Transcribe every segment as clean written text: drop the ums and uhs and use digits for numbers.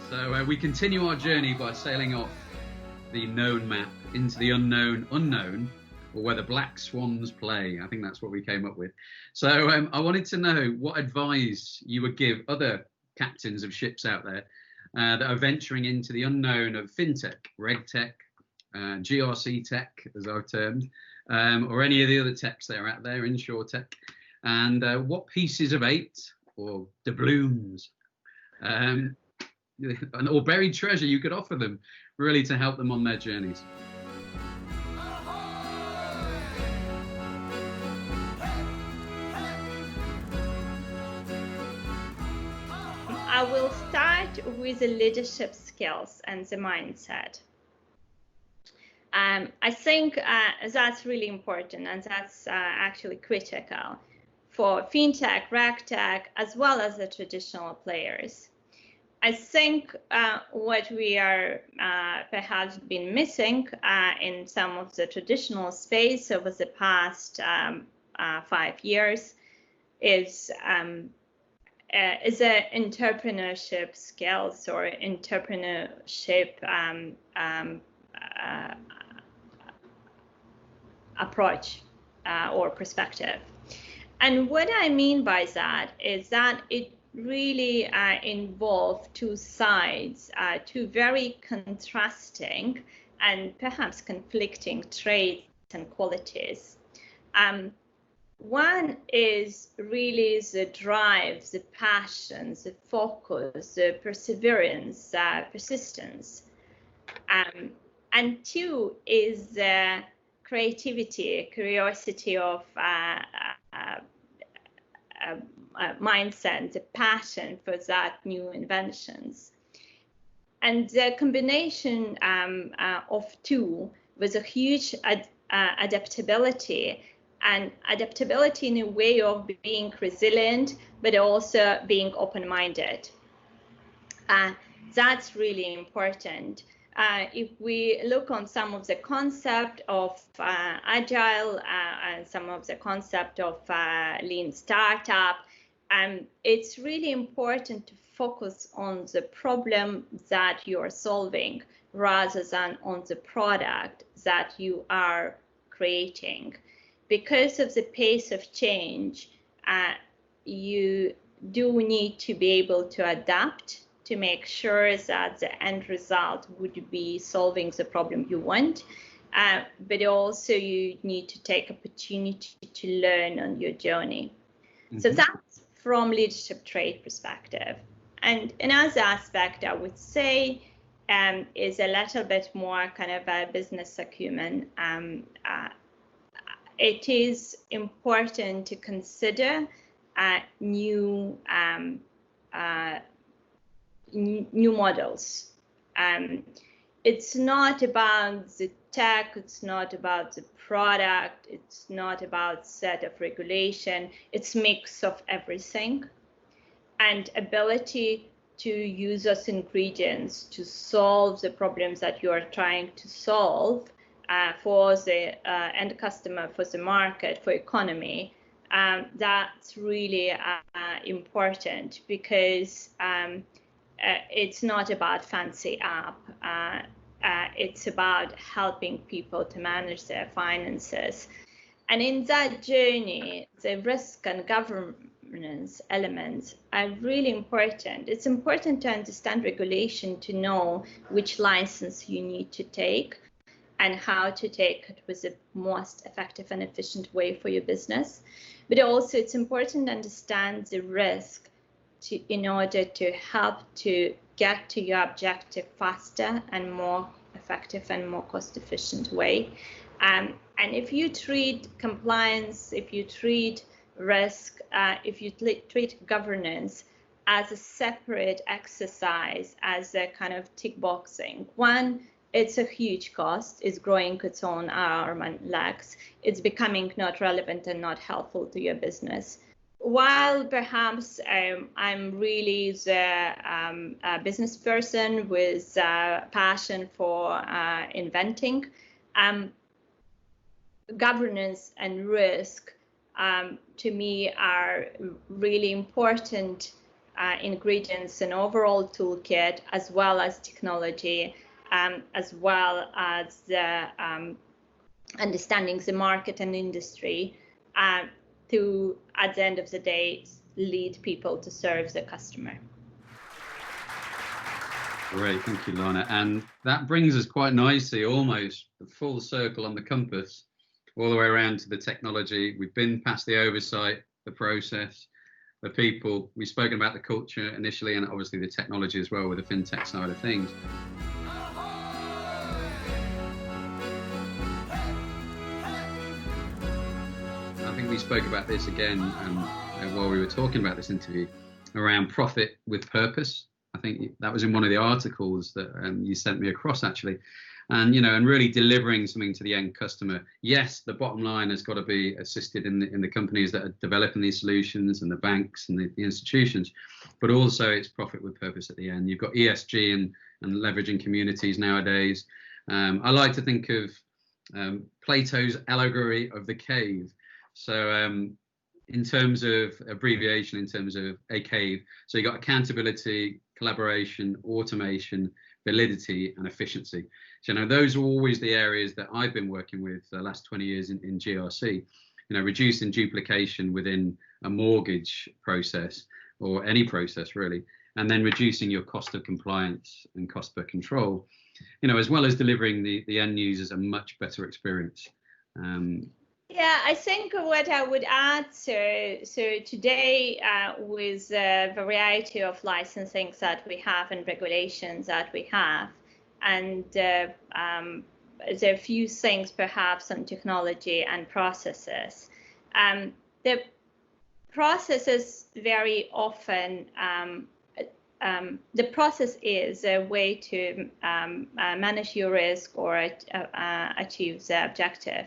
So we continue our journey by sailing off the known map into the unknown, or where the black swans play. I think that's what we came up with. So I wanted to know what advice you would give other captains of ships out there that are venturing into the unknown of fintech, regtech, GRC tech, as I've termed, or any of the other techs that are out there, inshore tech, and what pieces of eight or doubloons or buried treasure you could offer them, really, to help them on their journeys. I will start with the leadership skills and the mindset. I think that's really important, and that's actually critical for fintech, regtech, as well as the traditional players. I think what we are perhaps been missing in some of the traditional space over the past 5 years is the entrepreneurship skills or entrepreneurship approach or perspective. And what I mean by that is that it really involved two sides, two very contrasting and perhaps conflicting traits and qualities. One is really the drive, the passion, the focus, the perseverance, persistence. And two is the creativity, curiosity of mindset, the passion for that new inventions. And the combination of two was a huge adaptability, and adaptability in a way of being resilient, but also being open-minded. That's really important. If we look on some of the concept of agile and some of the concept of lean startup, it's really important to focus on the problem that you are solving rather than on the product that you are creating. Because of the pace of change, you do need to be able to adapt to make sure that the end result would be solving the problem you want, but also you need to take opportunity to learn on your journey. Mm-hmm. So that's from leadership trait perspective. And another aspect I would say is a little bit more kind of a business acumen. It is important to consider new models. It's not about the tech, it's not about the product, it's not about set of regulation, it's mix of everything. And ability to use those ingredients to solve the problems that you are trying to solve for the end customer, for the market, for economy. That's really important, because it's not about fancy app. It's about helping people to manage their finances. And in that journey, the risk and governance elements are really important. It's important to understand regulation, to know which license you need to take and how to take it with the most effective and efficient way for your business. But also it's important to understand the risk in order to help to get to your objective faster and more effective and more cost-efficient way. And if you treat compliance, if you treat risk, if you treat governance as a separate exercise, as a kind of tick boxing, one, it's a huge cost, it's growing its own arm and legs, it's becoming not relevant and not helpful to your business. While perhaps I'm really the business person with passion for inventing, governance and risk to me are really important ingredients and overall toolkit, as well as technology, as well as understanding the market and industry, to, at the end of the day, lead people to serve the customer. Great, thank you, Lana. And that brings us quite nicely, almost the full circle on the compass, all the way around to the technology. We've been past the oversight, the process, the people. We've spoken about the culture initially, and obviously the technology as well with the fintech side of things. I think we spoke about this again while we were talking about this interview, around profit with purpose. I think that was in one of the articles that you sent me across, actually. And, you know, and really delivering something to the end customer. Yes, the bottom line has got to be assisted in the companies that are developing these solutions, and the banks and the institutions, but also it's profit with purpose at the end. You've got ESG and leveraging communities nowadays. I like to think of Plato's allegory of the cave. So in terms of abbreviation, in terms of a cave, so you've got accountability, collaboration, automation, validity, and efficiency. So, you know, those are always the areas that I've been working with the last 20 years in GRC. You know, reducing duplication within a mortgage process, or any process really, and then reducing your cost of compliance and cost per control, you know, as well as delivering the end users a much better experience. Yeah, I think what I would add, so today, with the variety of licensings that we have and regulations that we have, and there are a few things perhaps on technology and processes. The processes very often, the process is a way to manage your risk or achieve the objective.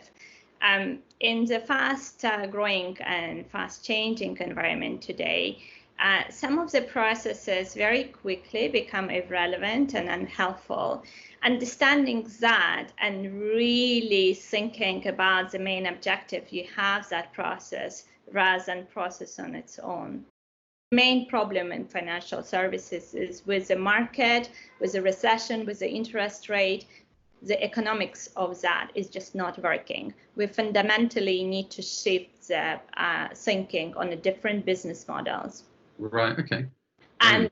In the fast growing and fast changing environment today, some of the processes very quickly become irrelevant and unhelpful. Understanding that and really thinking about the main objective you have that process rather than process on its own. The main problem in financial services is with the market, with the recession, with the interest rate. The economics of that is just not working. We fundamentally need to shift the thinking on the different business models. Right, okay. And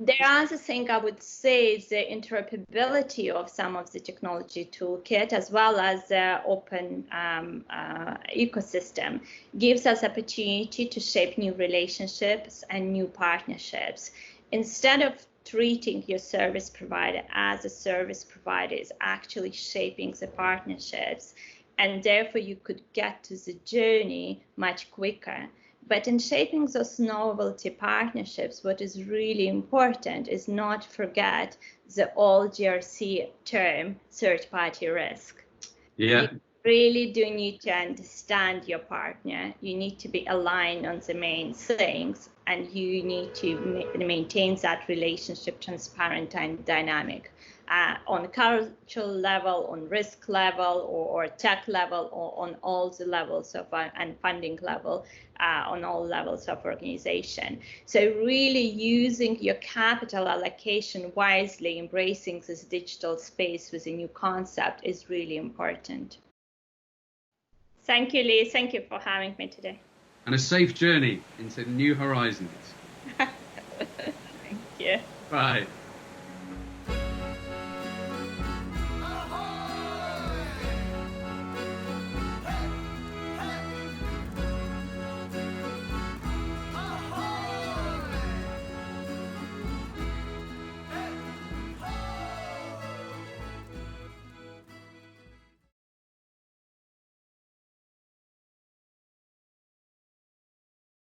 the other thing I would say is the interoperability of some of the technology toolkit, as well as the open ecosystem, gives us opportunity to shape new relationships and new partnerships. Instead of treating your service provider as a service provider, is actually shaping the partnerships, and therefore you could get to the journey much quicker. But in shaping those novelty partnerships, what is really important is not forget the old GRC term, third-party risk. Yeah. You really do need to understand your partner. You need to be aligned on the main things, and you need to maintain that relationship transparent and dynamic. On cultural level, on risk level, or tech level, or on all the levels of and funding level, on all levels of organization. So really using your capital allocation wisely, embracing this digital space with a new concept is really important. Thank you, Lee. Thank you for having me today. And a safe journey into new horizons. Thank you. Bye.